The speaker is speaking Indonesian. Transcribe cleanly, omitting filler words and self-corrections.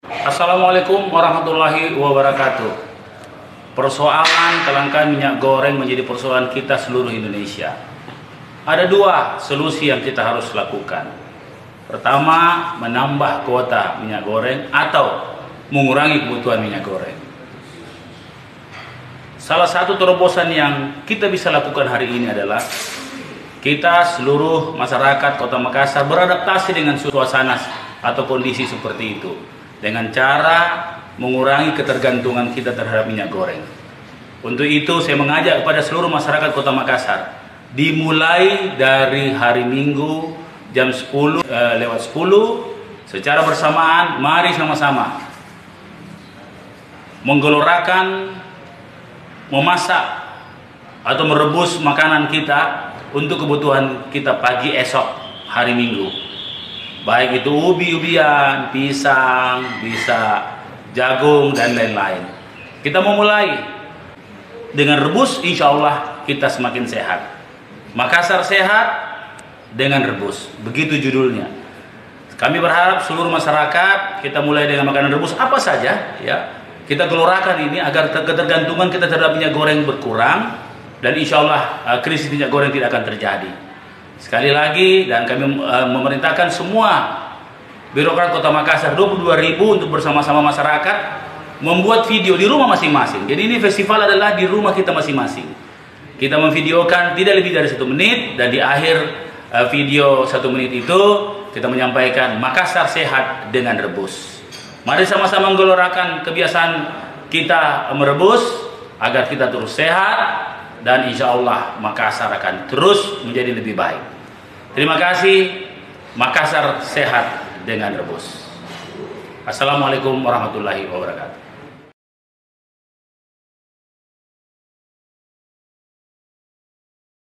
Assalamualaikum warahmatullahi wabarakatuh. Persoalan kelangkaan minyak goreng menjadi persoalan kita seluruh Indonesia. Ada dua solusi yang kita harus lakukan. Pertama, menambah kuota minyak goreng atau mengurangi kebutuhan minyak goreng. Salah satu terobosan yang kita bisa lakukan hari ini adalah kita seluruh masyarakat Kota Makassar beradaptasi dengan suasana atau kondisi seperti itu dengan cara mengurangi ketergantungan kita terhadap minyak goreng. Untuk itu saya mengajak kepada seluruh masyarakat Kota Makassar, dimulai dari hari Minggu jam 10 lewat 10 secara bersamaan, mari sama-sama menggelorakan, memasak atau merebus makanan kita untuk kebutuhan kita pagi esok hari Minggu. Baik itu ubi-ubian, pisang, bisa jagung dan lain-lain. Kita mau mulai dengan rebus, insya Allah kita semakin sehat. Makassar sehat dengan rebus, begitu judulnya. Kami berharap seluruh masyarakat kita mulai dengan makanan rebus apa saja, ya. Kita gelorakan ini agar ketergantungan kita terhadap minyak goreng berkurang dan insya Allah krisis minyak goreng tidak akan terjadi. Sekali lagi, dan kami memerintahkan semua birokrat Kota Makassar 22.000 untuk bersama-sama masyarakat membuat video di rumah masing-masing. Jadi ini festival adalah di rumah kita masing-masing. Kita memvideokan tidak lebih dari 1 menit dan di akhir video 1 menit itu kita menyampaikan Makassar sehat dengan rebus. Mari sama-sama menggelorakan kebiasaan kita merebus agar kita terus sehat dan insya Allah Makassar akan terus menjadi lebih baik. Terima kasih. Makassar sehat dengan rebus. Assalamualaikum warahmatullahi wabarakatuh.